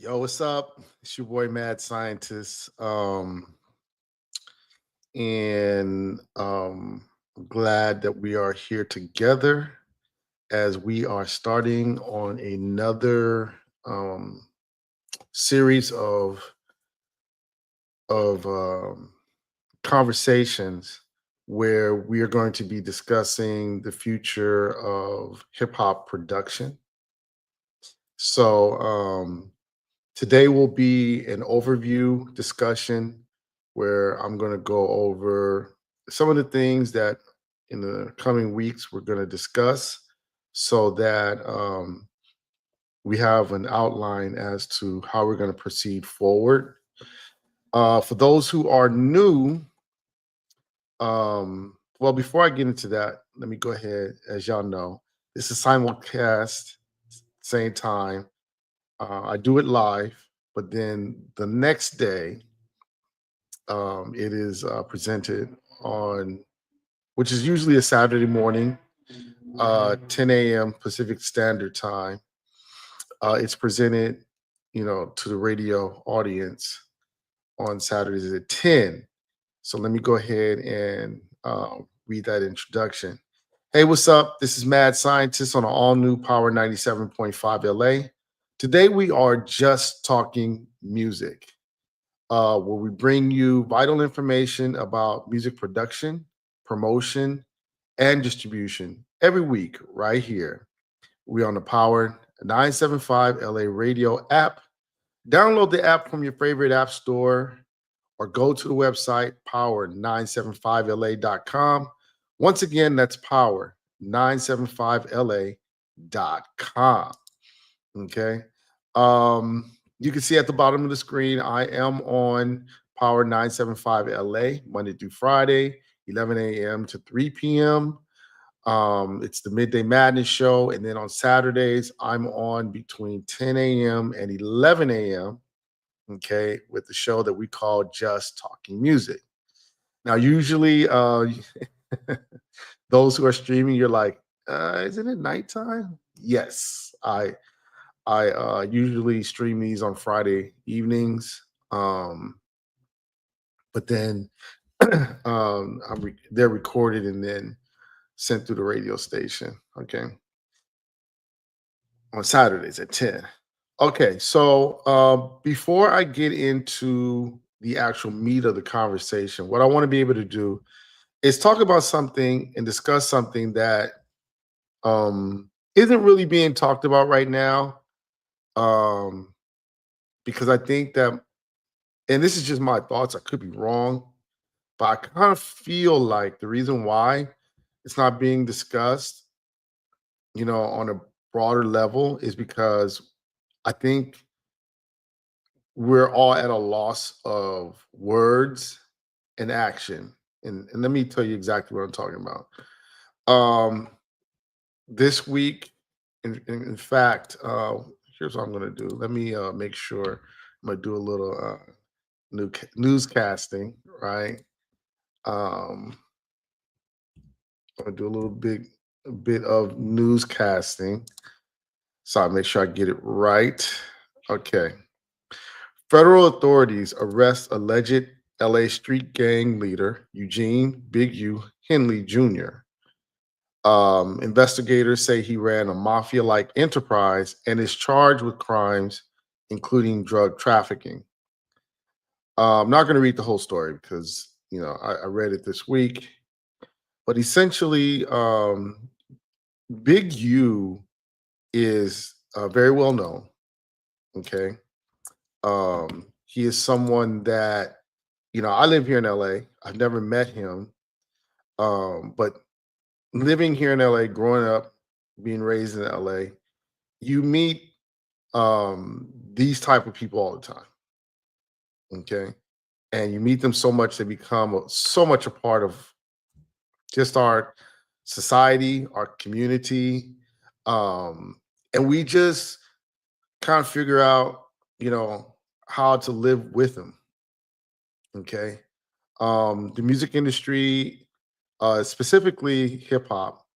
Yo, what's up? It's your boy Mad Scientist. And I'm glad that we are here together as we are starting on another um series of conversations where we are going to be discussing the future of hip hop production. So today will be an overview discussion where I'm going to go over some of the things that in the coming weeks we're going to discuss so that we have an outline as to how we're going to proceed forward. For those who are new, well, before I get into that, let me go ahead. As y'all know, this is simulcast, same time. I do it live, but then the next day, it is presented on, which is usually a Saturday morning, 10 a.m. Pacific Standard Time. It's presented, to the radio audience on Saturdays at 10. So let me go ahead and read that introduction. Hey, what's up? This is Mad Scientist on an all new Power 97.5 LA. Today we are just talking music, where we bring you vital information about music production, promotion, and distribution every week right here. We on the Power 975 LA radio app. Download the app from your favorite app store or go to the website power975la.com. Once again, that's power975la.com. Okay. You can see at the bottom of the screen, I am on Power 975 LA Monday through Friday, 11 a.m. to 3 p.m. It's the Midday Madness show. And then on Saturdays, I'm on between 10 a.m. and 11 a.m. Okay, with the show that we call Just Talking Music. Now, usually, those who are streaming, you're like, isn't it nighttime? Yes, I usually stream these on Friday evenings, but then they're recorded and then sent through the radio station. Okay, on Saturdays at 10. Okay, so before I get into the actual meat of the conversation, what I want to be able to do is talk about something and discuss something that isn't really being talked about right now. Um, because I think that, and this is just my thoughts, I could be wrong, but I kind of feel like the reason why it's not being discussed, on a broader level is because I think we're all at a loss of words and action. And let me tell you exactly what I'm talking about. Um, this week, in fact, here's what I'm going to do. Let me make sure I'm going to do a little newscasting, right? Um, I'm going to do a bit of newscasting. So I make sure I get it right. Okay. Federal authorities arrest alleged LA street gang leader Eugene Big U Henley Jr. Investigators say he ran a mafia like enterprise and is charged with crimes, including drug trafficking. I'm not going to read the whole story because, I read it this week. But essentially, Big U is very well known. Okay. He is someone that, I live here in LA. I've never met him. But living here in LA, growing up, being raised in LA, you meet these type of people all the time. Okay. And you meet them so much, they become so much a part of just our society, our community. And we just kind of figure out, how to live with them. Okay. The music industry, specifically hip hop,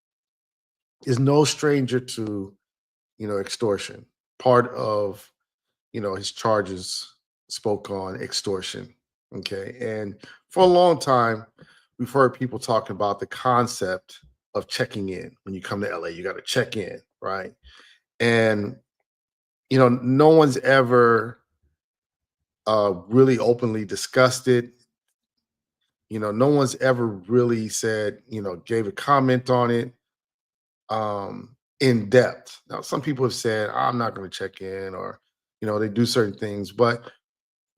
is no stranger to, extortion. Part of, his charges spoke on extortion. Okay. And for a long time, we've heard people talking about the concept of checking in. When you come to LA, you got to check in, right? And, no one's ever really openly discussed it. No one's ever really said, gave a comment on it in depth. Now, some people have said, I'm not going to check in, or, they do certain things, but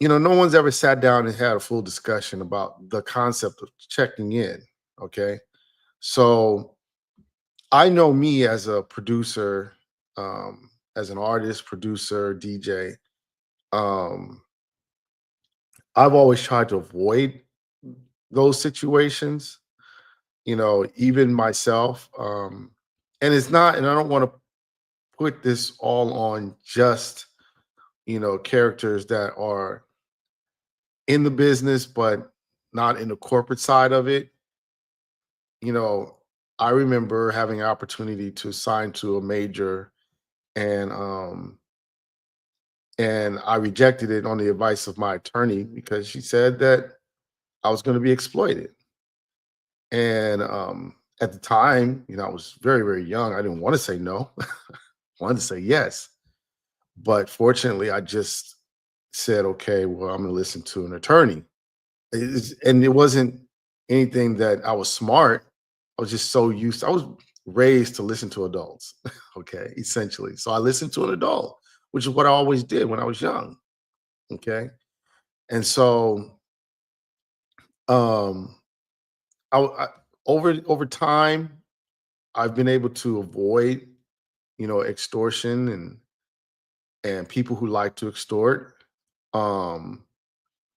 no one's ever sat down and had a full discussion about the concept of checking in. Okay. So I know me as a producer, as an artist, producer, DJ, um, I've always tried to avoid those situations, even myself. And it's not, and I don't want to put this all on just, characters that are in the business, but not in the corporate side of it. you know, I remember having an opportunity to sign to a major, and I rejected it on the advice of my attorney because she said that I was going to be exploited. And at the time, I was very, very young. I didn't want to say no. I wanted to say yes. But fortunately, I just said, okay, well, I'm going to listen to an attorney. And it wasn't anything that I was smart. I was just so used. I was raised to listen to adults. Okay, essentially. So I listened to an adult, which is what I always did when I was young. Okay, and so um, I over time, I've been able to avoid, extortion and people who like to extort. Um,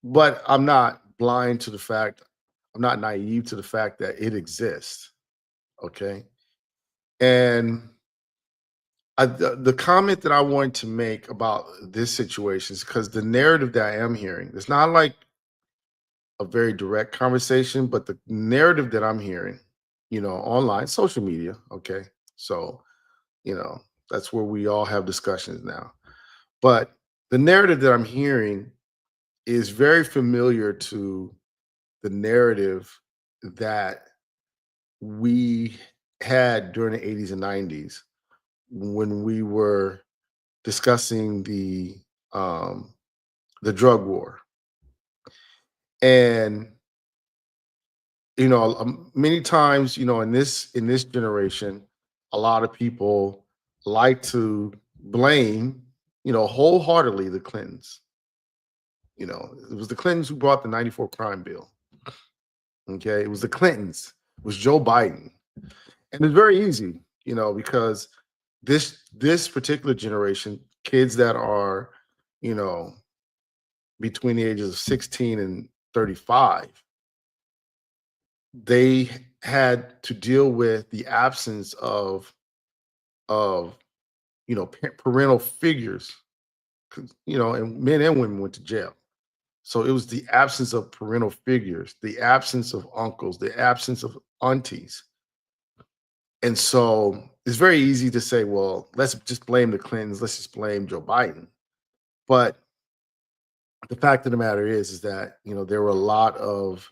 but I'm not blind to the fact. I'm not naive to the fact that it exists. Okay. And the comment that I wanted to make about this situation is because the narrative that I am hearing, it's not like a very direct conversation, but the narrative that I'm hearing, online, social media. Okay. So, you know, that's where we all have discussions now. But the narrative that I'm hearing is very familiar to the narrative that we had during the 80s and 90s when we were discussing um, the drug war. And many times, in this generation, a lot of people like to blame, wholeheartedly the Clintons. It was the Clintons who brought the '94 crime bill. Okay, it was the Clintons. It was Joe Biden. And it's very easy, because this particular generation, kids that are, you know, between the ages of 16 and 35, they had to deal with the absence of parental figures, 'cause, and men and women went to jail. So it was the absence of parental figures, the absence of uncles, the absence of aunties. And so it's very easy to say, well, let's just blame the Clintons, let's just blame Joe Biden. But the fact of the matter is that, there were a lot of,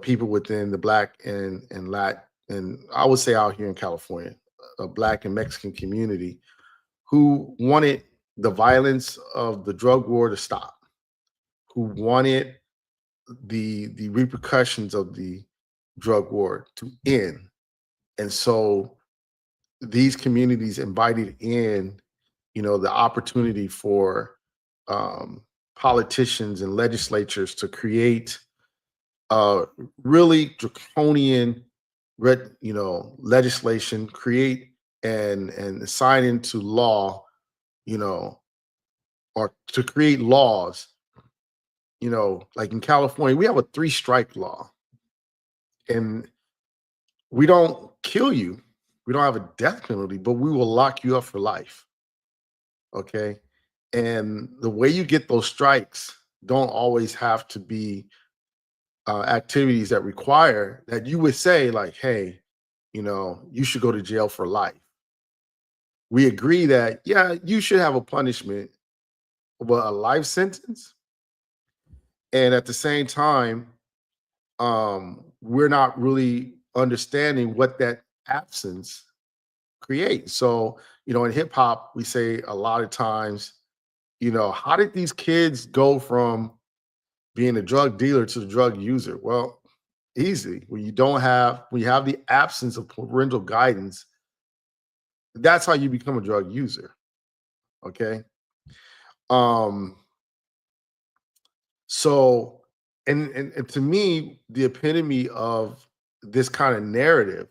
people within the black and Lat, and I would say out here in California, a black and Mexican community who wanted the violence of the drug war to stop, who wanted the repercussions of the drug war to end. And so these communities invited in, the opportunity for um, politicians and legislatures to create uh, really draconian, legislation, create and sign into law, you know, or to create laws. Like in California, we have a three-strike law, and we don't kill you. We don't have a death penalty, but we will lock you up for life. Okay. And the way you get those strikes don't always have to be activities that require that you would say, like, hey, you should go to jail for life. We agree that, yeah, you should have a punishment, well, a life sentence, and at the same time, we're not really understanding what that absence creates. So, in hip hop, we say a lot of times, how did these kids go from being a drug dealer to the drug user? Well, easy. When you have the absence of parental guidance, that's how you become a drug user. Okay. Um, so and to me, the epitome of this kind of narrative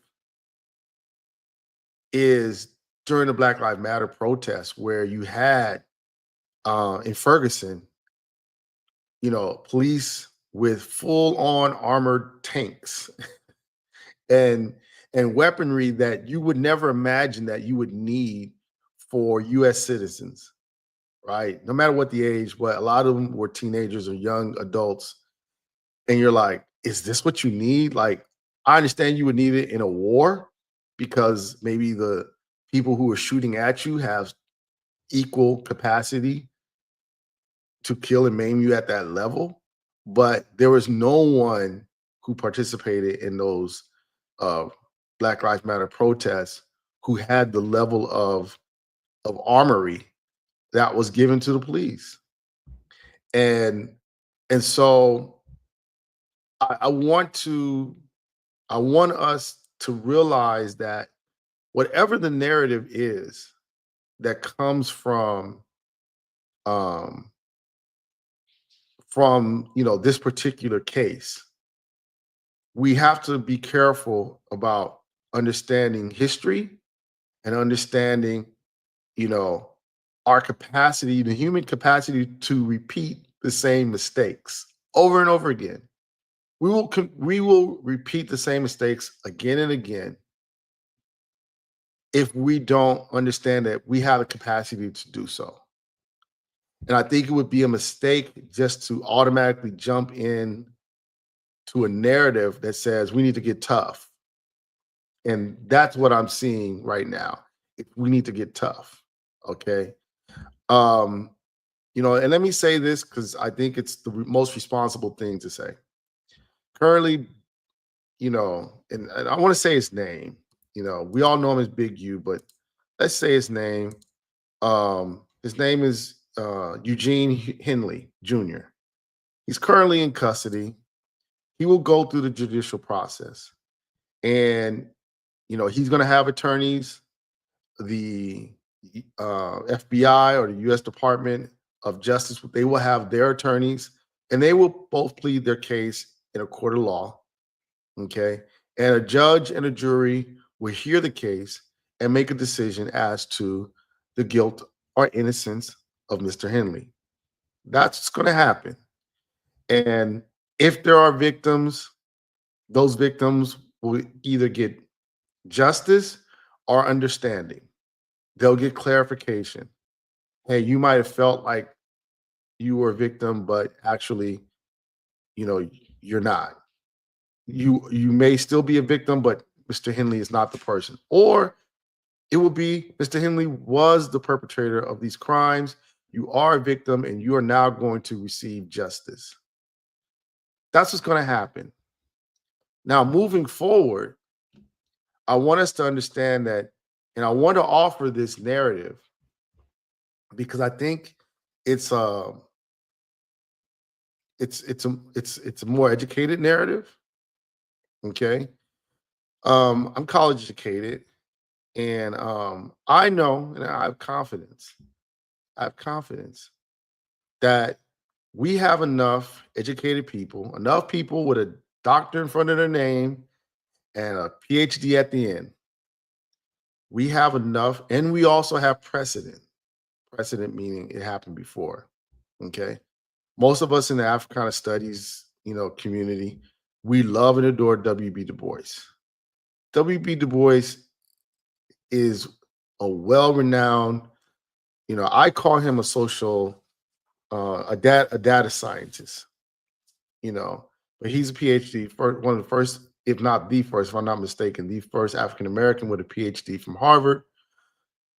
is during the Black Lives Matter protests where you had in Ferguson, police with full on armored tanks and weaponry that you would never imagine that you would need for US citizens, right? No matter what the age, but a lot of them were teenagers or young adults. And you're like, is this what you need? Like, I understand you would need it in a war because maybe the people who are shooting at you have equal capacity to kill and maim you at that level. But there was no one who participated in those uh, Black Lives Matter protests who had the level of armory that was given to the police. And so I want I want us to realize that whatever the narrative is that comes um this particular case, we have to be careful about understanding history and understanding, you know, our capacity, the human capacity to repeat the same mistakes over and over again. We will repeat the same mistakes again and again if we don't understand that we have the capacity to do so. And I think it would be a mistake just to automatically jump in to a narrative that says we need to get tough. And that's what I'm seeing right now. We need to get tough. Okay. Um, and let me say this because I think it's the most responsible thing to say. Currently, and I want to say his name. We all know him as Big U, but let's say his name. His name is Eugene Henley Jr. He's currently in custody. He will go through the judicial process, and he's going to have attorneys. The FBI or the U.S. Department of Justice, they will have their attorneys, and they will both plead their case in a court of law. Okay, and a judge and a jury will hear the case and make a decision as to the guilt or innocence of Mr. Henley. That's what's going to happen. And if there are victims, those victims will either get justice or understanding. They'll get clarification. Hey, you might have felt like you were a victim, but actually, you know, you're not. You may still be a victim, but Mr. Henley is not the person. Or it will be Mr. Henley was the perpetrator of these crimes. You are a victim, and you are now going to receive justice. That's what's going to happen. Now, moving forward, I want us to understand that, and I want to offer this narrative because I think it's it's a more educated narrative. Okay, I'm college educated, and I know, and I have confidence. I have confidence that we have enough people with a doctor in front of their name and a PhD at the end. We have enough, and we also have precedent. Precedent meaning it happened before. Okay. Most of us in the Africana studies, community, we love and adore W.B. Du Bois. W.B. Du Bois is a well-renowned, I call him a social, a data scientist, but he's a PhD, one of the first, if not the first, if I'm not mistaken, the first African American with a PhD from Harvard,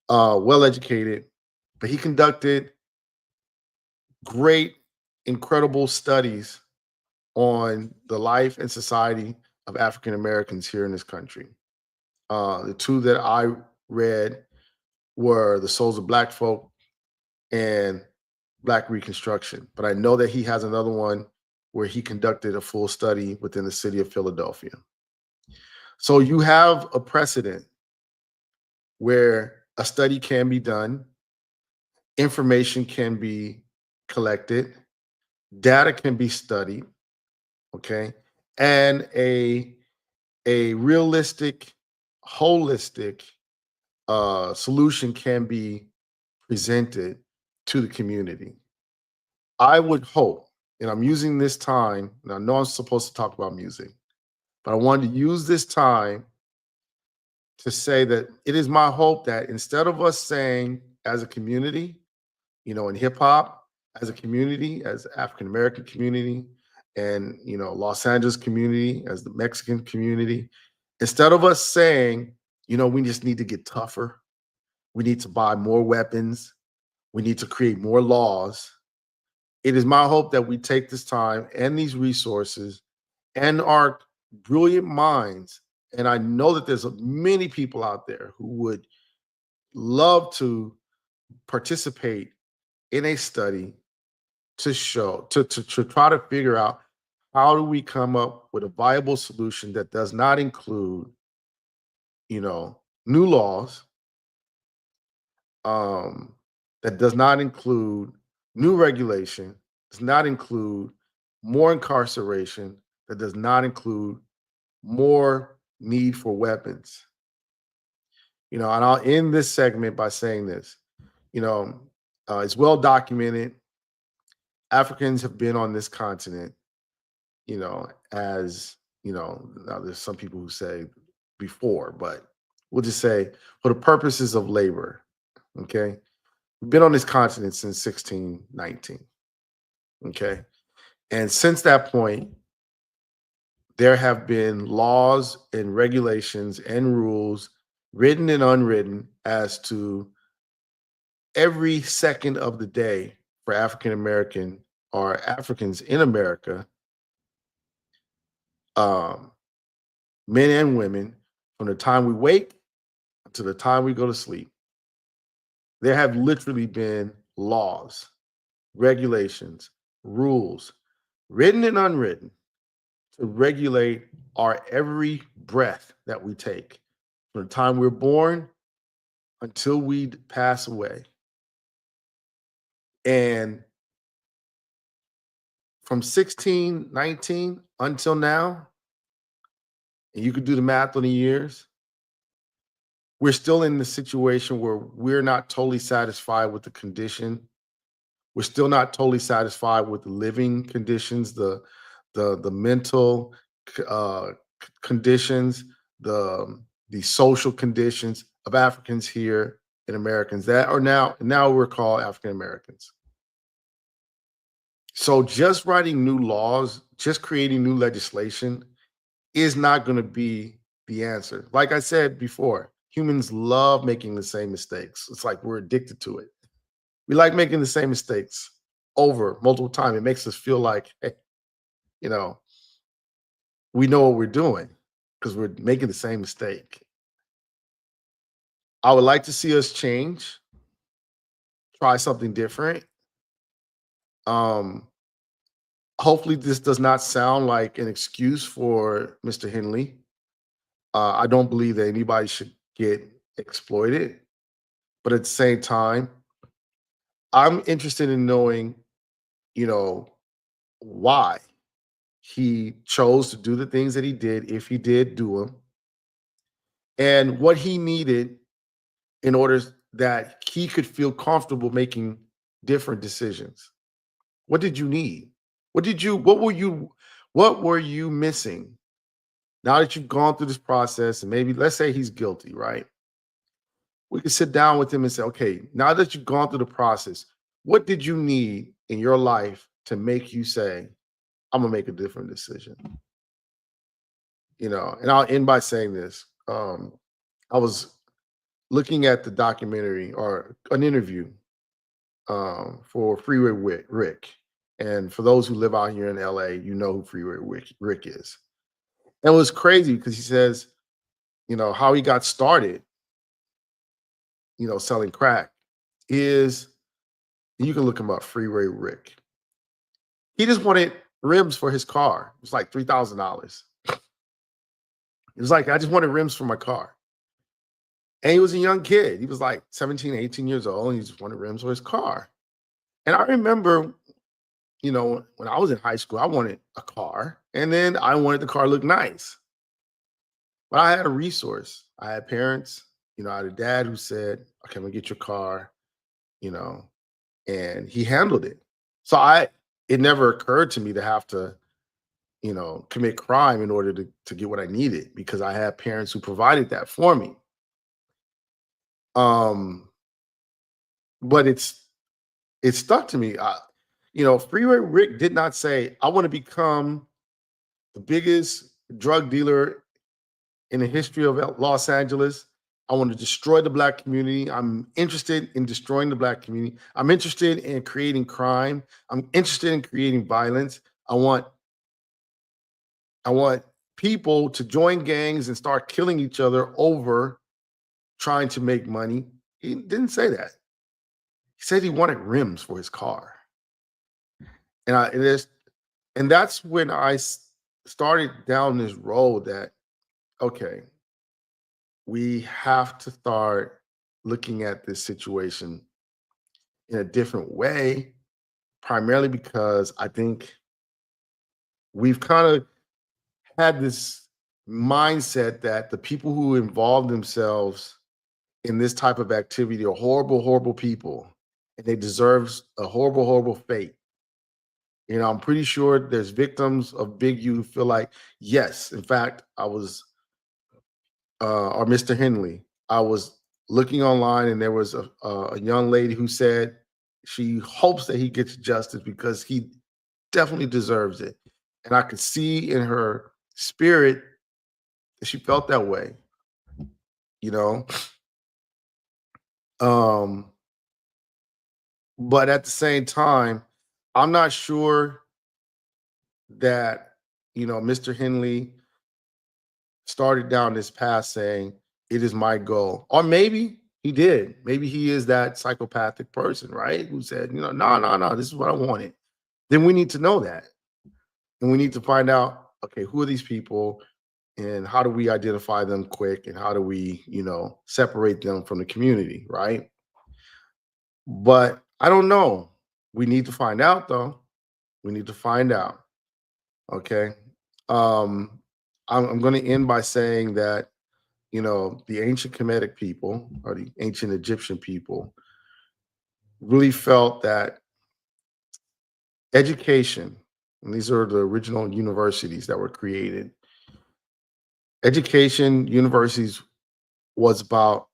well educated, but he conducted great, incredible studies on the life and society of African Americans here in this country. The two that I read were The Souls of Black Folk and Black Reconstruction. But I know that he has another one where he conducted a full study within the city of Philadelphia. So you have a precedent where a study can be done, information can be collected, data can be studied, okay, and a realistic, holistic solution can be presented to the community. I would hope, and I'm using this time, and I know I'm supposed to talk about music, but I wanted to use this time to say that it is my hope that instead of us saying as a community, in hip hop, as a community, as the African American community, and Los Angeles community, as the Mexican community, instead of us saying, we just need to get tougher, we need to buy more weapons, we need to create more laws. It is my hope that we take this time and these resources and our brilliant minds. And I know that there's many people out there who would love to participate in a study to show, to try to figure out how do we come up with a viable solution that does not include, new laws, um, that does not include new regulation, does not include more incarceration, that does not include more need for weapons. And I'll end this segment by saying this. It's well documented. Africans have been on this continent, as now there's some people who say before, but we'll just say for the purposes of labor. Okay. We've been on this continent since 1619. Okay. And since that point, there have been laws and regulations and rules, written and unwritten, as to every second of the day for African American or Africans in America, um, men and women, from the time we wake to the time we go to sleep. There have literally been laws, regulations, rules, written and unwritten, to regulate our every breath that we take from the time we're born until we pass away. And from 1619 until now, and you could do the math on the years, we're still in the situation where we're not totally satisfied with the condition. We're still not totally satisfied with the living conditions, the mental uh, conditions, the social conditions of Africans here and Americans that are now we're called African Americans. So just writing new laws, just creating new legislation is not going to be the answer. Like I said before, humans love making the same mistakes. It's like we're addicted to it. We like making the same mistakes over multiple times. It makes us feel like, hey, you know, we know what we're doing because we're making the same mistake. I would like to see us change, try something different. Um, Hopefully, this does not sound like an excuse for Mr. Henley. I don't believe that anybody should get exploited, but at the same time, I'm interested in knowing, you know, why he chose to do the things that he did, if he did do them, and what he needed in order that he could feel comfortable making different decisions. What did you need? What were you missing? Now that you've gone through this process, and maybe let's say he's guilty, right? We can sit down with him and say, okay, now that you've gone through the process, what did you need in your life to make you say, I'm gonna make a different decision? And I'll end by saying this. I was looking at the documentary or an interview for Freeway Rick. And for those who live out here in LA, you know who Freeway Rick is. And it was crazy because he says, how he got started, selling crack is, you can look him up, Freeway Rick. He just wanted rims for his car. It was like $3,000. It was like, I just wanted rims for my car. And he was a young kid. He was like 17, 18 years old, and he just wanted rims for his car. And I remember, when I was in high school, I wanted a car, and then I wanted the car to look nice. But I had a resource. I had parents, I had a dad who said, okay, I'm gonna get your car, you know, and he handled it. So it never occurred to me to have to, commit crime in order to get what I needed because I had parents who provided that for me. Um, but it stuck to me. Freeway Rick did not say, I want to become the biggest drug dealer in the history of Los Angeles. I want to destroy the Black community. I'm interested in destroying the Black community. I'm interested in creating crime. I'm interested in creating violence. I want people to join gangs and start killing each other over trying to make money. He didn't say that. He said he wanted rims for his car. And I it is and that's when started down this road that, okay, we have to start looking at this situation in a different way, primarily because I think we've kind of had this mindset that the people who involve themselves in this type of activity are horrible, horrible people, and they deserve a horrible, horrible fate. I'm pretty sure there's victims of Big U who feel like, yes, in fact, or Mr. Henley, I was looking online and there was a young lady who said she hopes that he gets justice because he definitely deserves it. And I could see in her spirit that she felt that way, you know. Um, but at the same time, I'm not sure that, Mr. Henley started down this path saying, it is my goal. Or maybe he did. Maybe he is that psychopathic person, right? Who said, no, no, no, this is what I wanted. Then we need to know that. And we need to find out, okay, who are these people and how do we identify them quick and how do we, separate them from the community, right? But I don't know. We need to find out though. We need to find out. Okay. Um, I'm going to end by saying that the ancient Kemetic people or the ancient Egyptian people really felt that education, and these are the original universities that were created, education, universities was about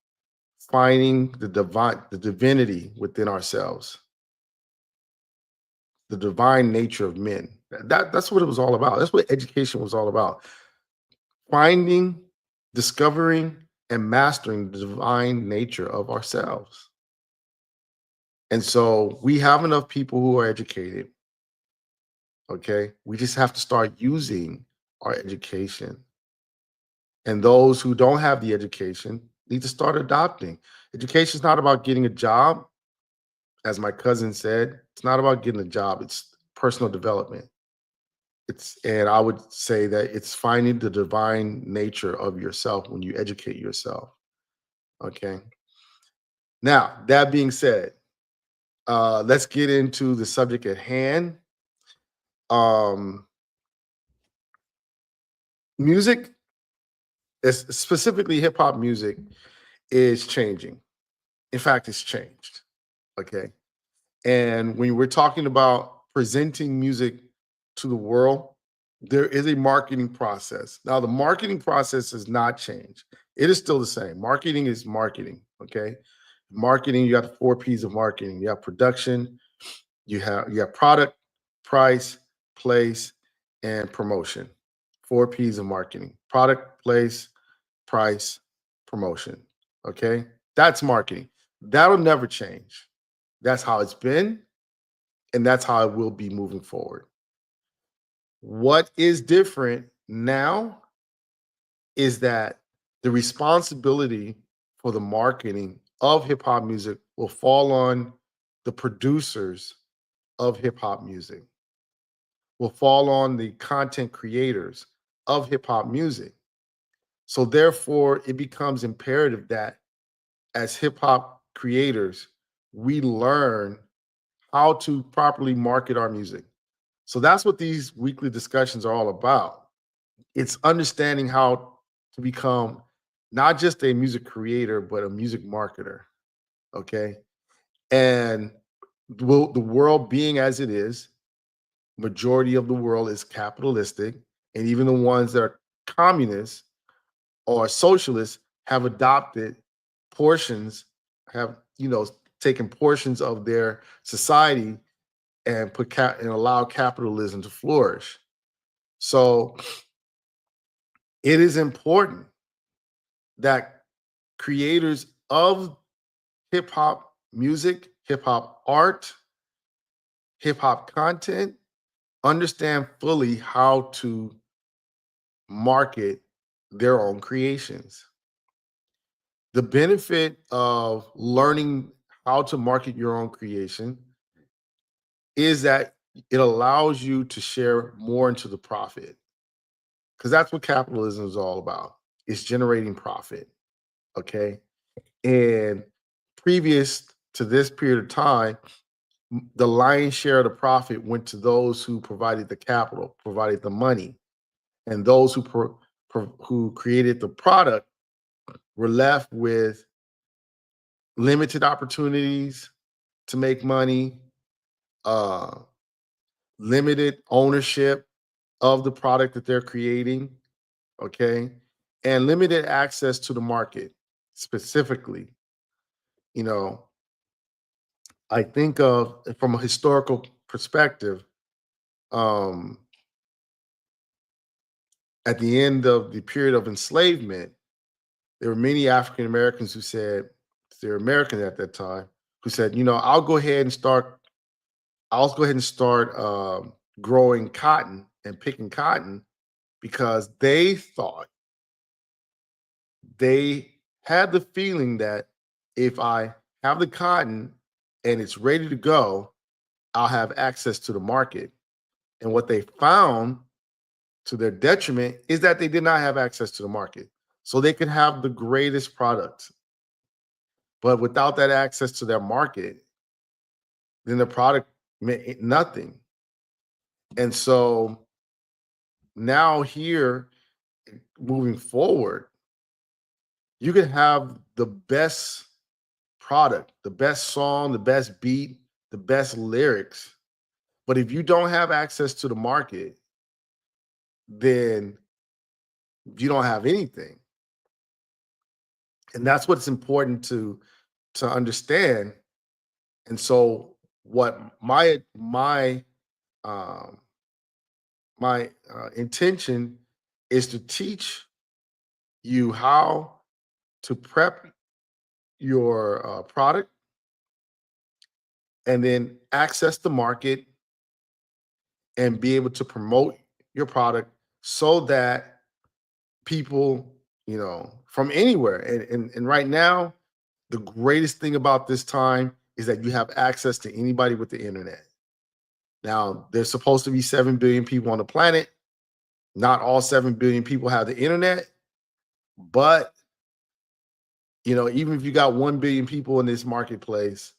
finding the divinity within ourselves, the divine nature of men. That's what it was all about. That's what education was all about. Finding, discovering, and mastering the divine nature of ourselves. And so we have enough people who are educated. Okay. We just have to start using our education. And those who don't have the education need to start adopting. Education is not about getting a job. As my cousin said, it's not about getting a job, it's personal development. And I would say that it's finding the divine nature of yourself when you educate yourself. Okay. Now, that being said, let's get into the subject at hand. Um, Music, specifically hip hop music, is changing. In fact, it's changed. Okay. And when we're talking about presenting music to the world, there is a marketing process. Now, the marketing process has not changed. It is still the same. Marketing is marketing. Okay. Marketing, you got 4 P's of marketing. You have production, you have product, price, place, and promotion. 4 P's of marketing. Product, place, price, promotion. Okay. That's marketing. That'll never change. That's how it's been, and that's how it will be moving forward. What is different now is that the responsibility for the marketing of hip hop music will fall on the producers of hip hop music, will fall on the content creators of hip hop music. So, therefore, it becomes imperative that as hip hop creators, we learn how to properly market our music. So, that's what these weekly discussions are all about. It's understanding how to become not just a music creator, but a music marketer. Okay. And the world being as it is, majority of the world is capitalistic, and even the ones that are communists or socialists have adopted portions, have taken portions of their society and and allow capitalism to flourish. So it is important that creators of hip hop music, hip hop art, hip hop content understand fully how to market their own creations. The benefit of learning how to market your own creation is that it allows you to share more into the profit, because that's what capitalism is all about. It's generating profit. Okay. And previous to this period of time, the lion's share of the profit went to those who provided the capital, provided the money, and those who created the product were left with limited opportunities to make money, uh, limited ownership of the product that they're creating, okay, and limited access to the market. Specifically, you know, I think of from a historical perspective, um, at the end of the period of enslavement, there were many African Americans who said, they're American at that time, who said, I'll go ahead and start growing cotton and picking cotton, because they thought, they had the feeling that if I have the cotton and it's ready to go, I'll have access to the market. And what they found, to their detriment, is that they did not have access to the market. So they could have the greatest product, but without that access to their market, then the product meant nothing. And so now, here, moving forward, you can have the best product, the best song, the best beat, the best lyrics. But if you don't have access to the market, then you don't have anything. And that's what's important to understand. And so what um my intention is to teach you how to prep your product, and then access the market and be able to promote your product, so that people, from anywhere, and right now, the greatest thing about this time is that you have access to anybody with the internet. Now, there's supposed to be 7 billion people on the planet. Not all 7 billion people have the internet, but even if you got 1 billion people in this marketplace,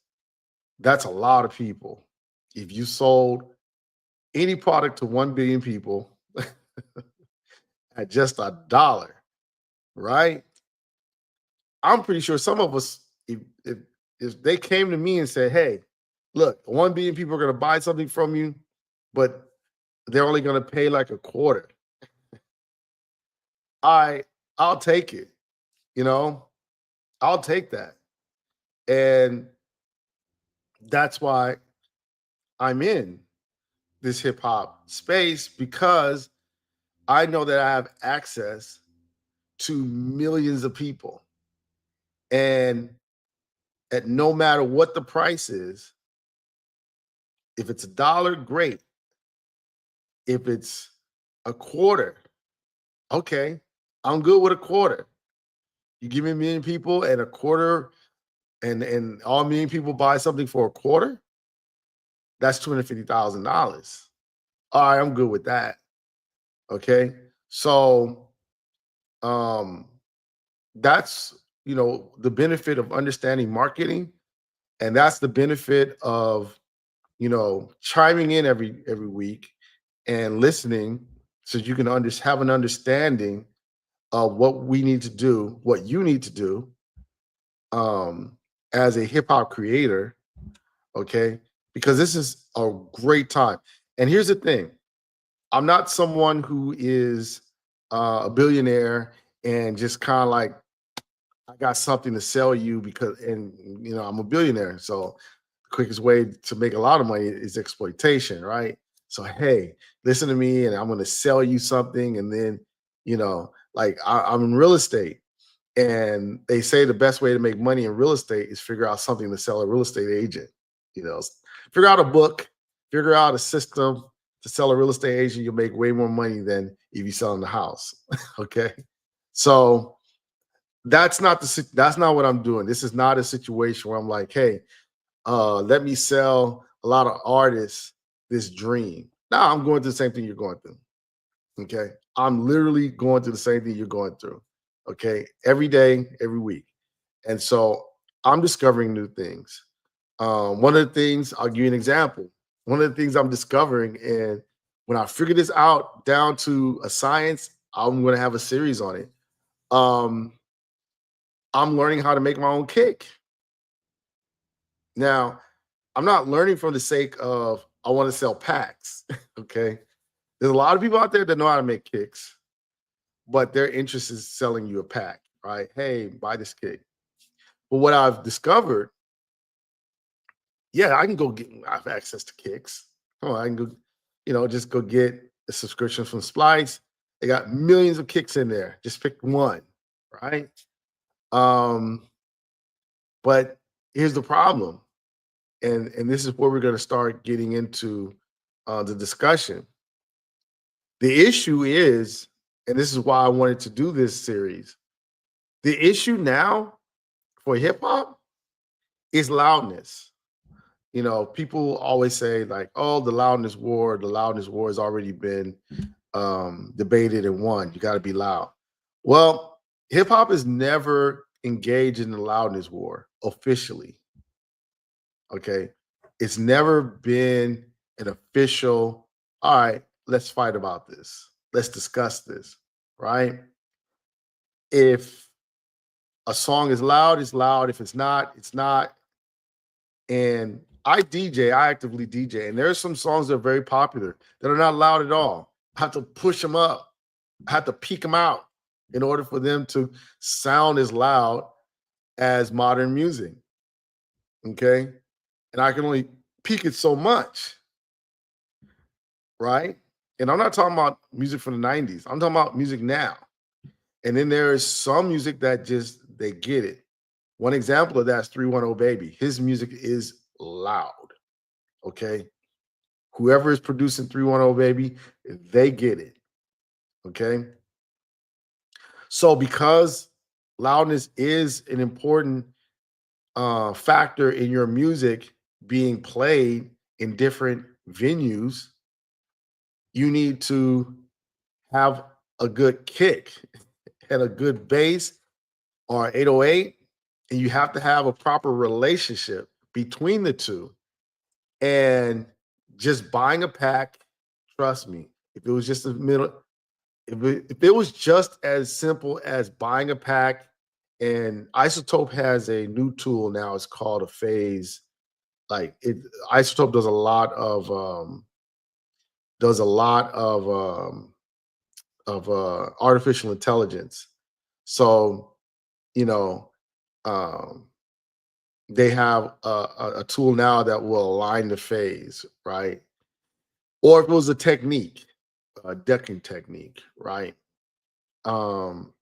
that's a lot of people. If you sold any product to 1 billion people at just $1, right? I'm pretty sure some of us, if they came to me and said, "Hey, look, 1 billion people are going to buy something from you, but they're only going to pay like a quarter," I I'll take it. You know, I'll take that, and that's why I'm in this hip hop space, because I know that I have access to millions of people, and at no matter what the price is. If it's $1, great. If it's a quarter, okay, I'm good with a quarter. You give me a million people and a quarter, and all million people buy something for a quarter, that's $250,000. All right, I'm good with that. Okay. So um that's the benefit of understanding marketing, and that's the benefit of chiming in every week and listening, so you can have an understanding of what we need to do, what you need to do, um, as a hip hop creator, okay? Because this is a great time. And here's the thing: I'm not someone who is a billionaire and just kind of like, I got something to sell you because, and I'm a billionaire. So the quickest way to make a lot of money is exploitation, right? So, hey, listen to me and I'm going to sell you something. And then, like I'm in real estate, and they say the best way to make money in real estate is figure out something to sell a real estate agent. You know, figure out a book, figure out a system to sell a real estate agent. You'll make way more money than if you selling the house. Okay. So, that's not what I'm doing. This is not a situation where I'm like, hey, let me sell a lot of artists this dream. No, I'm going through the same thing you're going through. Okay. I'm literally going through the same thing you're going through. Okay. Every day, every week. And so I'm discovering new things. One of the things, I'll give you an example. One of the things I'm discovering, and when I figure this out down to a science, I'm going to have a series on it. Um, I'm learning how to make my own kick. Now, I'm not learning from the sake of I want to sell packs. Okay. There's a lot of people out there that know how to make kicks, but their interest is selling you a pack, right? Hey, buy this kick. But what I've discovered, yeah, I have access to kicks. Come on, I can go, just go get a subscription from Splice. They got millions of kicks in there. Just pick one, right? Um, but here's the problem. And this is where we're going to start getting into the discussion. The issue is, and this is why I wanted to do this series, the issue now for hip hop is loudness. People always say like, oh, the loudness war has already been debated and won. You got to be loud. Well, hip hop has never engaged in the loudness war officially. Okay. It's never been an official, all right, let's fight about this. Let's discuss this, right? If a song is loud, it's loud. If it's not, it's not. And I actively DJ, and there are some songs that are very popular that are not loud at all. I have to push them up. I have to peak them out in order for them to sound as loud as modern music. Okay. And I can only peak it so much, right? And I'm not talking about music from the 90s. I'm talking about music now. And then there is some music that just they get it. One example of that is 310 Baby. His music is loud. Okay. Whoever is producing 310 Baby, they get it. Okay. So because loudness is an important factor in your music being played in different venues, you need to have a good kick and a good bass or 808, and you have to have a proper relationship between the two. And just buying a pack, trust me, if it was just a middle, if it was just as simple as buying a pack, and Isotope has a new tool now, it's called a phase. Like Isotope does a lot of artificial intelligence. So, you know, um, they have a tool now that will align the phase, right? Or if it was a technique, a ducking technique, right? Um,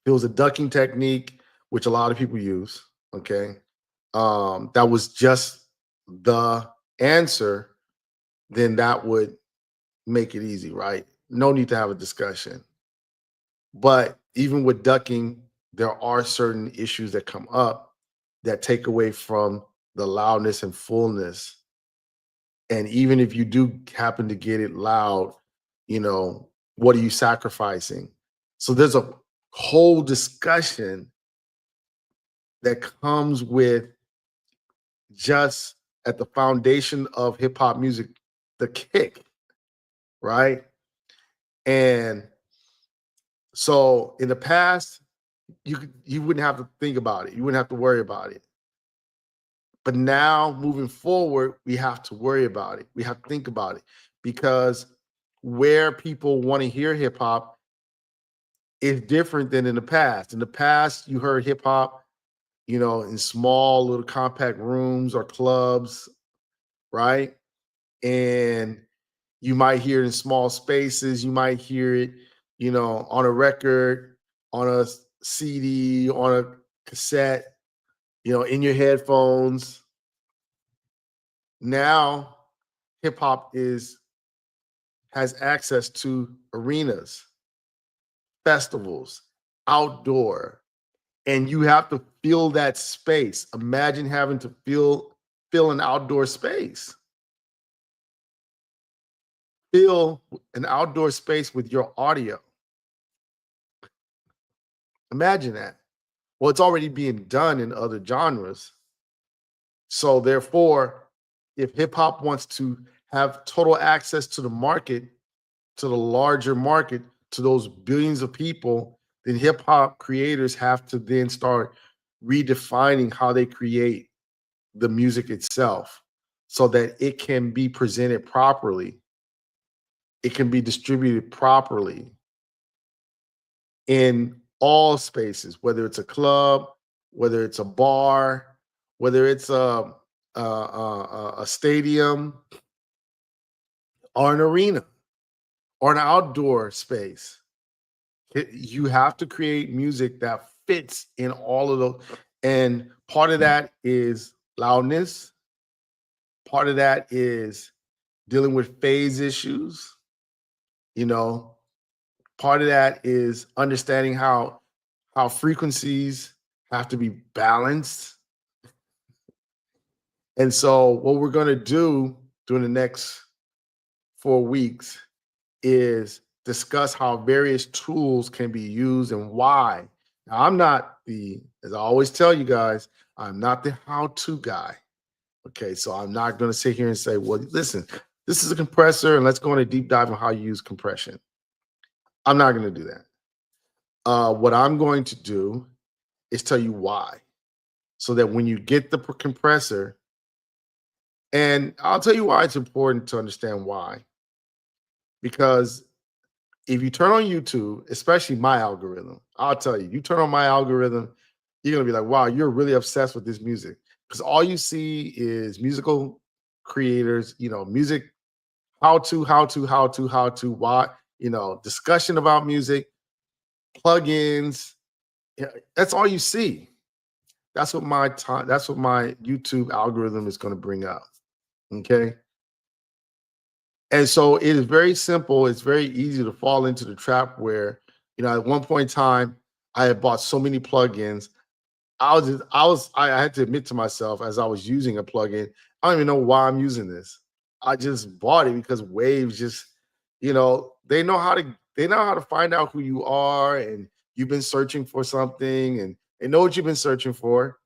if it was a ducking technique, which a lot of people use, okay, that was just the answer, then that would make it easy, right? No need to have a discussion. But even with ducking, there are certain issues that come up that take away from the loudness and fullness. And even if you do happen to get it loud, what are you sacrificing? So there's a whole discussion that comes with just at the foundation of hip hop music, the kick, right? And so in the past, you wouldn't have to think about it. You wouldn't have to worry about it. But now moving forward, we have to worry about it. We have to think about it because where people want to hear hip hop is different than in the past. In the past, you heard hip hop, in small little compact rooms or clubs, right? And you might hear it in small spaces. You might hear it, on a record, on a CD, on a cassette, in your headphones. Now, hip hop has access to arenas, festivals, outdoor, and you have to fill that space. Imagine having to fill an outdoor space. Fill an outdoor space with your audio. Imagine that. Well, it's already being done in other genres. So therefore, if hip hop wants to have total access to the market, to the larger market, to those billions of people, then hip hop creators have to then start redefining how they create the music itself so that it can be presented properly. It can be distributed properly in all spaces, whether it's a club, whether it's a bar, whether it's a stadium or an arena or an outdoor space. You have to create music that fits in all of those. And part of that is loudness. Part of that is dealing with phase issues. You know, part of that is understanding how frequencies have to be balanced. And so what we're going to do during the next 4 weeks is discuss how various tools can be used and why. Now, as I always tell you guys, I'm not the how-to guy. Okay, so I'm not going to sit here and say, well, listen, this is a compressor and let's go on a deep dive on how you use compression. I'm not going to do that. What I'm going to do is tell you why, so that when you get the compressor, and I'll tell you why it's important to understand why. Because if you turn on YouTube, especially my algorithm, I'll tell you, you turn on my algorithm, you're gonna be like, wow, you're really obsessed with this music. Because all you see is musical creators, music, why, discussion about music, plugins. Yeah, that's all you see. That's what my YouTube algorithm is going to bring up. Okay. And so it is very simple. It's very easy to fall into the trap where, at one point in time, I had bought so many plugins. I had to admit to myself as I was using a plugin, I don't even know why I'm using this. I just bought it because Waves just, they know how to find out who you are and you've been searching for something and they know what you've been searching for.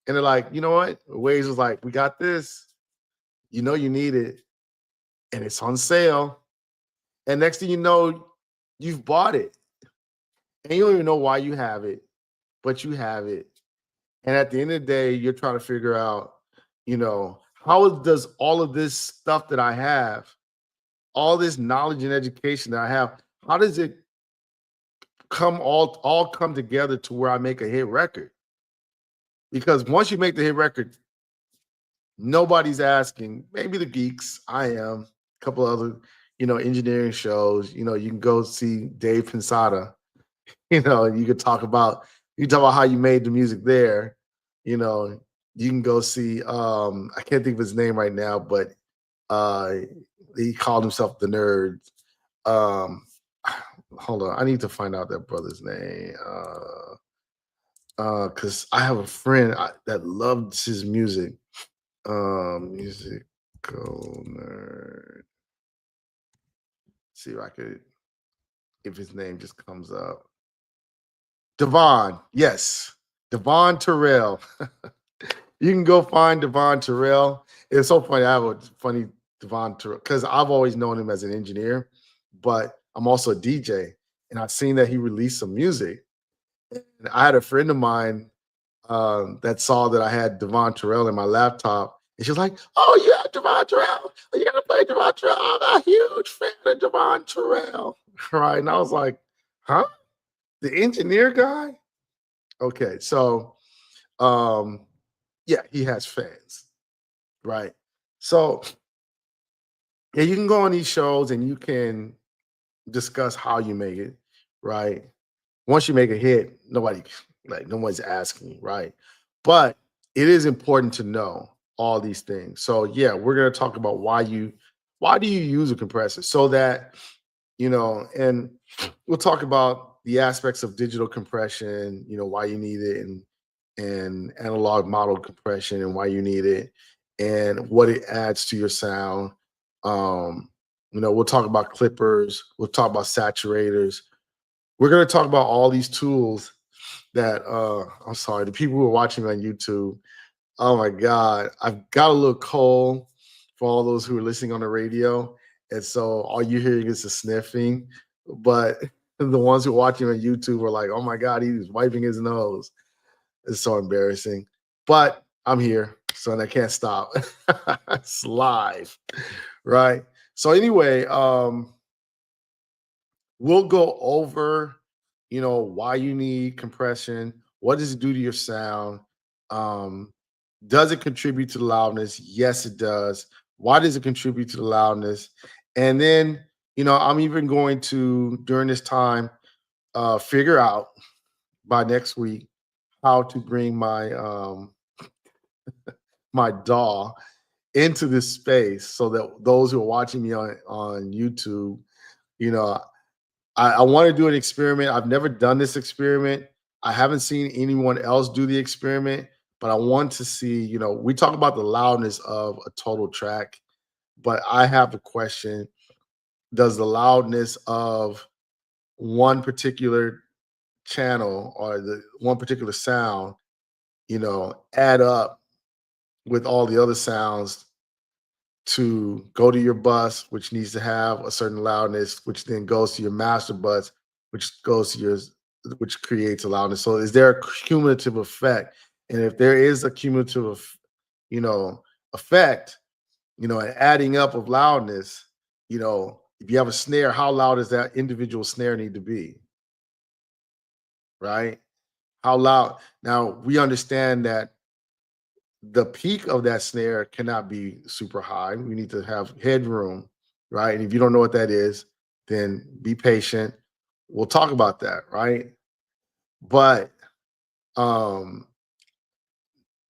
And they're like, you know what? Waves was like, we got this. You need it. And it's on sale. And next thing you know, you've bought it. And you don't even know why you have it, but you have it. And at the end of the day, you're trying to figure out, how does all of this stuff that I have, all this knowledge and education that I have, how does it all come together to where I make a hit record? Because once you make the hit record, nobody's asking. Maybe the geeks. I am. A couple other, engineering shows. You can go see Dave Pensada. You can talk about how you made the music there. You know, you can go see. I can't think of his name right now, but uh, he called himself the nerd. Um, hold on, I need to find out that brother's name. Because I have a friend that loves his music. Musical nerd. See if I could, if his name just comes up. Devon, yes, Devon Terrell. You can go find Devon Terrell. It's so funny. I have a funny Devon Terrell because I've always known him as an engineer, but I'm also a DJ, and I've seen that he released some music. And I had a friend of mine that saw that I had Devon Terrell in my laptop, and she was like, "Oh, you have Devon Terrell? Oh, you gotta play Devon Terrell. I'm a huge fan of Devon Terrell." Right? And I was like, "Huh? The engineer guy?" Okay, so um, yeah, he has fans, right? So yeah, you can go on these shows and you can discuss how you make it, right? Once you make a hit, no one's asking, right? But it is important to know all these things. So yeah, we're gonna talk about why do you use a compressor so that and we'll talk about the aspects of digital compression, why you need it, and analog model compression and why you need it, and what it adds to your sound. Um, we'll talk about clippers, we'll talk about saturators. We're going to talk about all these tools that I'm sorry, the people who are watching on YouTube. Oh my God, I've got a little cold for all those who are listening on the radio. And so all you're hearing is the sniffing. But the ones who are watching on YouTube are like, oh my God, he's wiping his nose. It's so embarrassing. But I'm here, so I can't stop. It's live, right? So anyway, we'll go over, why you need compression, what does it do to your sound, um, does it contribute to the loudness? Yes, it does. Why does it contribute to the loudness? And then, I'm even going to during this time figure out by next week how to bring my DAW into this space so that those who are watching me on YouTube, you know, I want to do an experiment. I've never done this experiment. I haven't seen anyone else do the experiment, but I want to see, we talk about the loudness of a total track, but I have a question. Does the loudness of one particular channel or the one particular sound, add up with all the other sounds to go to your bus, which needs to have a certain loudness, which then goes to your master bus, which goes to yours, which creates a loudness. So is there a cumulative effect? And if there is a cumulative, effect, an adding up of loudness, if you have a snare, how loud does that individual snare need to be? Right? How loud? Now we understand that the peak of that snare cannot be super high. We need to have headroom, right? And if you don't know what that is, then be patient. We'll talk about that, right? But um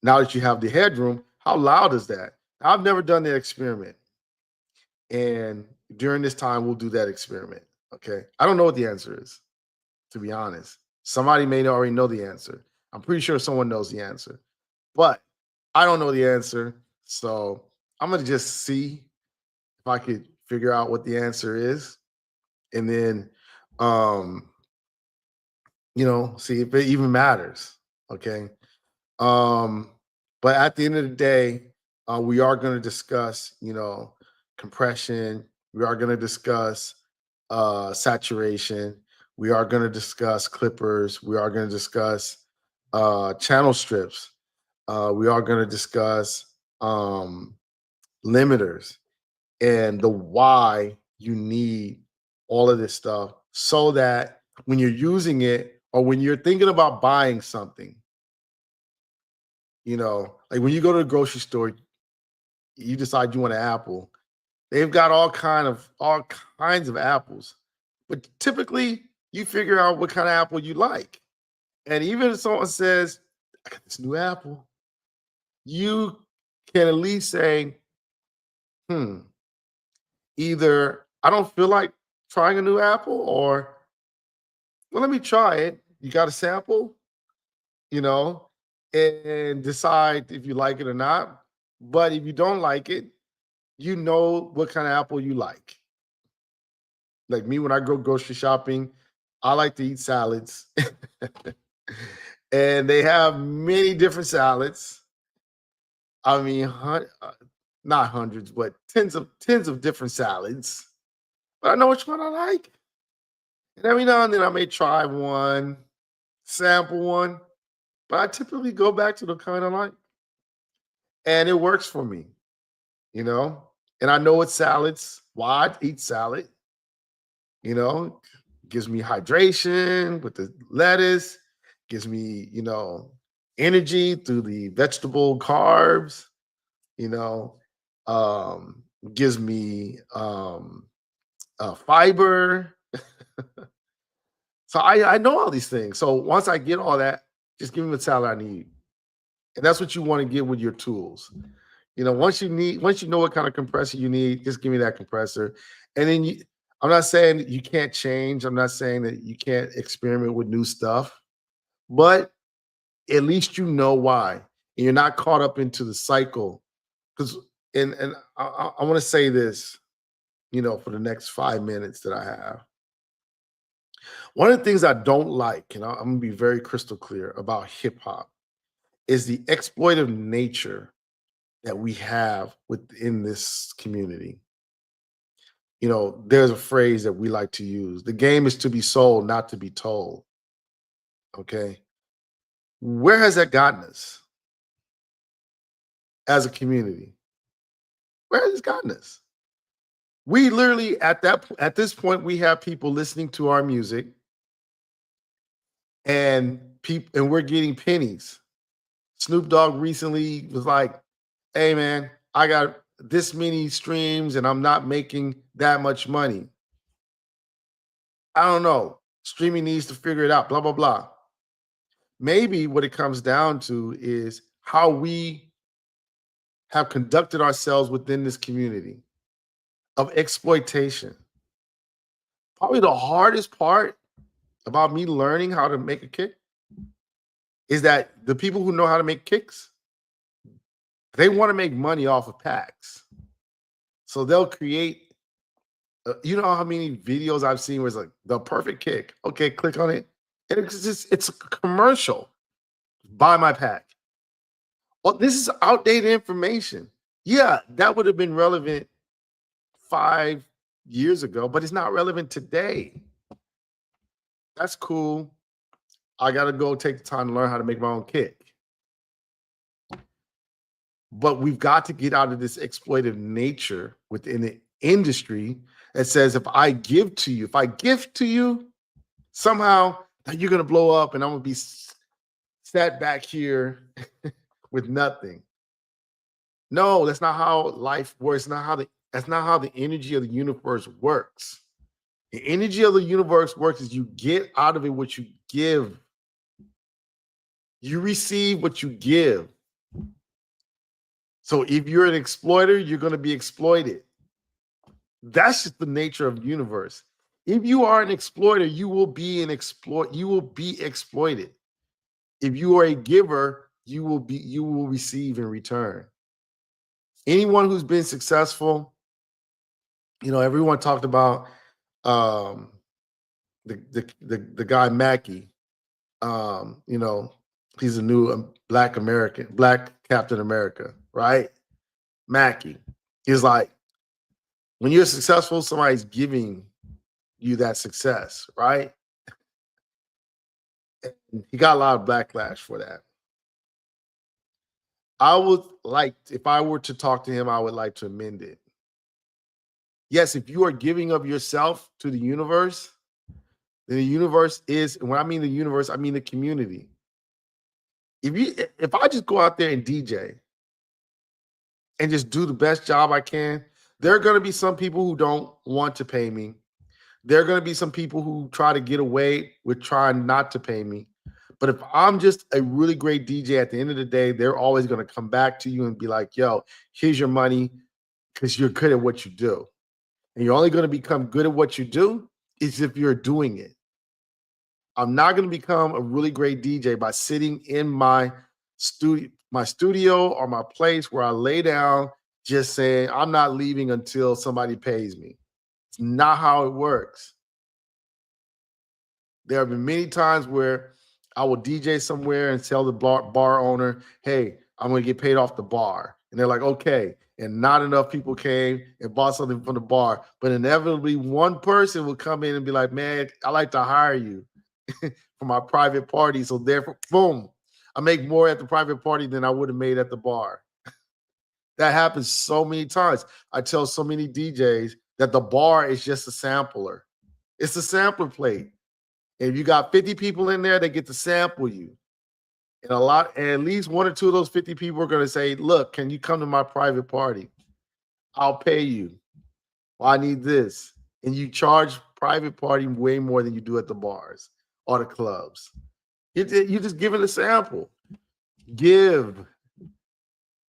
now that you have the headroom, how loud is that? I've never done that experiment. And during this time, we'll do that experiment. Okay. I don't know what the answer is, to be honest. Somebody may already know the answer. I'm pretty sure someone knows the answer, but I don't know the answer. So I'm going to just see if I could figure out what the answer is, and then um see if it even matters. Okay. um but at the end of the day, we are going to discuss, compression. We are going to discuss saturation. We are going to discuss clippers. We are going to discuss channel strips. We are going to discuss limiters and the why you need all of this stuff so that when you're using it or when you're thinking about buying something, like when you go to the grocery store, you decide you want an apple. They've got all kinds of apples, but typically you figure out what kind of apple you like. And even if someone says, I got this new apple. You can at least say, hmm, either I don't feel like trying a new apple, or well, let me try it. You got a sample, you know, and decide if you like it or not. But if you don't like it, you know what kind of apple you like. Like me, when I go grocery shopping, I like to eat salads. And they have many different salads. I mean, not hundreds, but tens of different salads. But I know which one I like. And every now and then I may try one, sample one, but I typically go back to the kind I like. And it works for me, you know? And I know it's salads. Why I eat salad, you know, gives me hydration with the lettuce, gives me, energy through the vegetable carbs, you know, um, gives me fiber. So I know all these things. So once I get all that, just give me the salad I need. And that's what you want to get with your tools. Once you know what kind of compressor you need, just give me that compressor. And then I'm not saying that you can't change. I'm not saying that you can't experiment with new stuff, but at least you know why. And you're not caught up into the cycle. Because and I want to say this, for the next 5 minutes that I have. One of the things I don't like, and I'm gonna be very crystal clear about hip hop, is the exploitive nature that we have within this community. There's a phrase that we like to use. The game is to be sold, not to be told. Okay. Where has that gotten us as a community? Where has it gotten us? We literally at this point, we have people listening to our music, and we're getting pennies. Snoop Dogg recently was like, hey man, I got this many streams and I'm not making that much money. I don't know. Streaming needs to figure it out, blah, blah, blah. Maybe what it comes down to is how we have conducted ourselves within this community of exploitation. Probably the hardest part about me learning how to make a kick is that the people who know how to make kicks, they want to make money off of packs. So they'll create, you know how many videos I've seen where it's like the perfect kick. Okay, click on it. And it's a commercial. Buy my pack. Well, this is outdated information. Yeah, that would have been relevant 5 years ago, but it's not relevant today. That's cool. I got to go take the time to learn how to make my own kick. But we've got to get out of this exploitive nature within the industry that says if I gift to you, somehow you're going to blow up and I'm going to be sat back here with nothing. No, that's not how life works. That's not how the energy of the universe works. The energy of the universe works is you get out of it what you give. You receive what you give. So if you're an exploiter, you're going to be exploited. That's just the nature of the universe. If you are an exploiter, you will be exploited. If you are a giver, you will receive in return. Anyone who's been successful, everyone talked about the guy Mackey. He's a new black Captain America, right? Mackey. He's like, when you're successful, somebody's giving you that success, right? And he got a lot of backlash for that. If I were to talk to him, I would like to amend it. Yes, if you are giving of yourself to the universe, then the universe is, and when I mean the universe, I mean the community. If I just go out there and DJ and just do the best job I can, there are going to be some people who don't want to pay me. There are going to be some people who try to get away with trying not to pay me. But if I'm just a really great DJ, at the end of the day, they're always going to come back to you and be like, yo, here's your money because you're good at what you do. And you're only going to become good at what you do is if you're doing it. I'm not going to become a really great DJ by sitting in my studio or my place where I lay down just saying, I'm not leaving until somebody pays me. It's not how it works. There have been many times where I will DJ somewhere and tell the bar owner, hey, I'm going to get paid off the bar. And they're like, okay. And not enough people came and bought something from the bar. But inevitably, one person will come in and be like, man, I like to hire you for my private party. So therefore, boom, I make more at the private party than I would have made at the bar. That happens so many times. I tell so many DJs that the bar is just a sampler. It's a sampler plate. And if you got 50 people in there, they get to sample you. And at least one or two of those 50 people are going to say, look, can you come to my private party? I'll pay you. Well, I need this. And you charge private party way more than you do at the bars or the clubs. You're just giving a sample. Give.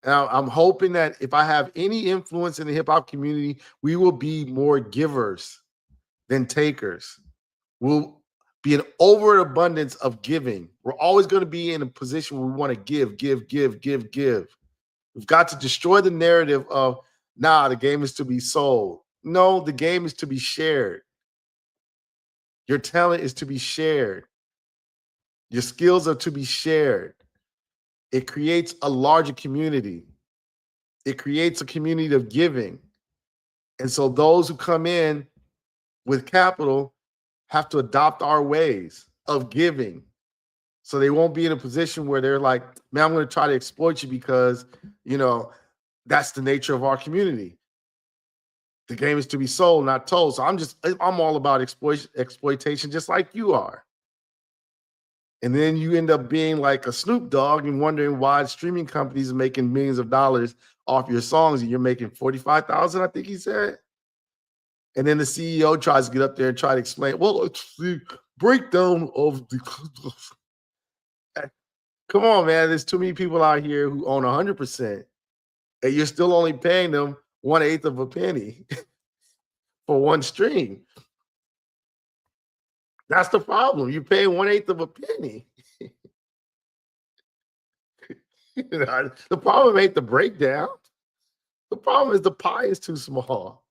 Now, I'm hoping that if I have any influence in the hip hop community, we will be more givers than takers. We'll be an overabundance of giving. We're always going to be in a position where we want to give. We've got to destroy the narrative of, nah, the game is to be sold. No, the game is to be shared. Your talent is to be shared. Your skills are to be shared. It creates a larger community. It creates a community of giving. And so those who come in with capital have to adopt our ways of giving. So they won't be in a position where they're like, man, I'm going to try to exploit you because, that's the nature of our community. The game is to be sold, not told. So I'm all about exploitation, just like you are. And then you end up being like a Snoop Dogg and wondering why streaming companies are making millions of dollars off your songs and you're making 45,000, I think he said. And then the CEO tries to get up there and try to explain, well, it's the breakdown of the. Come on, man. There's too many people out here who own 100%, and you're still only paying them 1/8 of a penny for one stream. That's the problem. You're paying 1/8 of a penny. The problem ain't the breakdown. The problem is the pie is too small.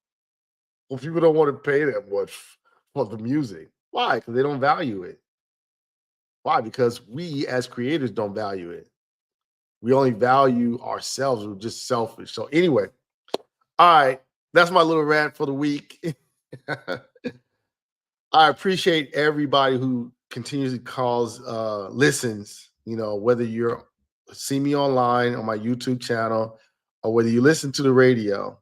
Well, people don't want to pay that much for the music. Why? Because they don't value it. Why? Because we as creators don't value it. We only value ourselves. We're just selfish. So anyway, all right, that's my little rant for the week. I appreciate everybody who continuously calls, listens, whether you're see me online on my YouTube channel or whether you listen to the radio.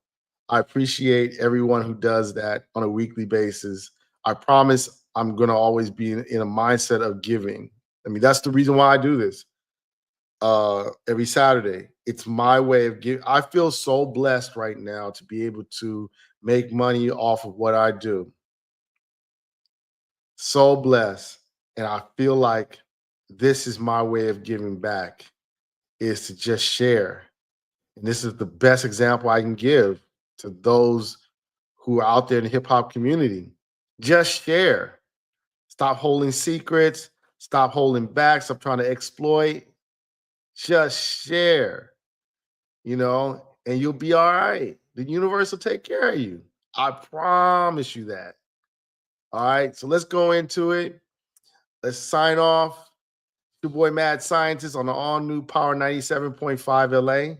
I appreciate everyone who does that on a weekly basis. I promise I'm going to always be in a mindset of giving. I mean, that's the reason why I do this every Saturday. It's my way of giving. I feel so blessed right now to be able to make money off of what I do. So blessed. And I feel like this is my way of giving back, is to just share. And this is the best example I can give to those who are out there in the hip hop community. Just share. Stop holding secrets. Stop holding back. Stop trying to exploit. Just share, and you'll be all right. The universe will take care of you. I promise you that. All right. So let's go into it. Let's sign off. Your boy Mad Scientist on the all new Power 97.5 LA.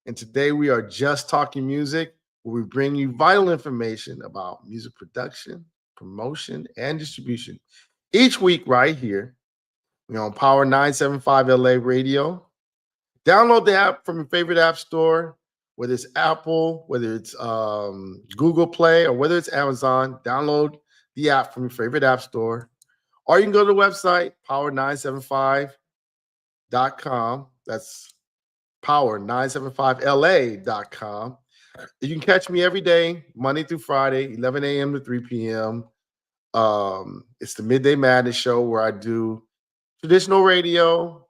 And today we are just talking music, where we bring you vital information about music production, promotion, and distribution. Each week right here, we're on Power 975 LA Radio. Download the app from your favorite app store, whether it's Apple, whether it's Google Play, or whether it's Amazon. Download the app from your favorite app store. Or you can go to the website, power975.com. That's power975la.com. You can catch me every day, Monday through Friday, 11 a.m. to 3 p.m. It's the Midday Madness show where I do traditional radio,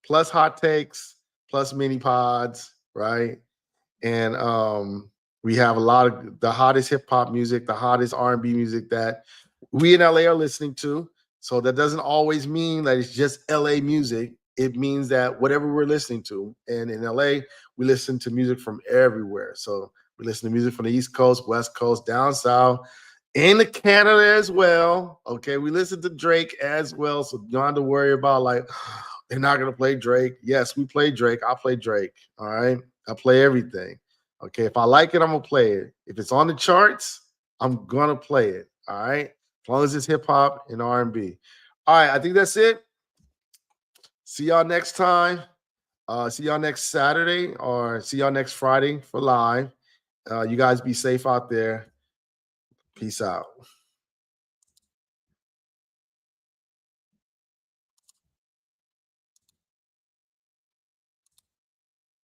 plus hot takes, plus mini pods, right? And we have a lot of the hottest hip hop music, the hottest R&B music that we in LA are listening to. So that doesn't always mean that it's just LA music. It means that whatever we're listening to, and in LA, we listen to music from everywhere. So we listen to music from the East Coast, West Coast, down south, into Canada as well. Okay, we listen to Drake as well. So you don't have to worry about like they're not gonna play Drake. Yes, we play Drake. I play Drake. All right. I play everything. Okay. If I like it, I'm gonna play it. If it's on the charts, I'm gonna play it. All right. As long as it's hip hop and R&B. All right. I think that's it. See y'all next time. See y'all next Saturday or see y'all next Friday for live. You guys be safe out there. Peace out.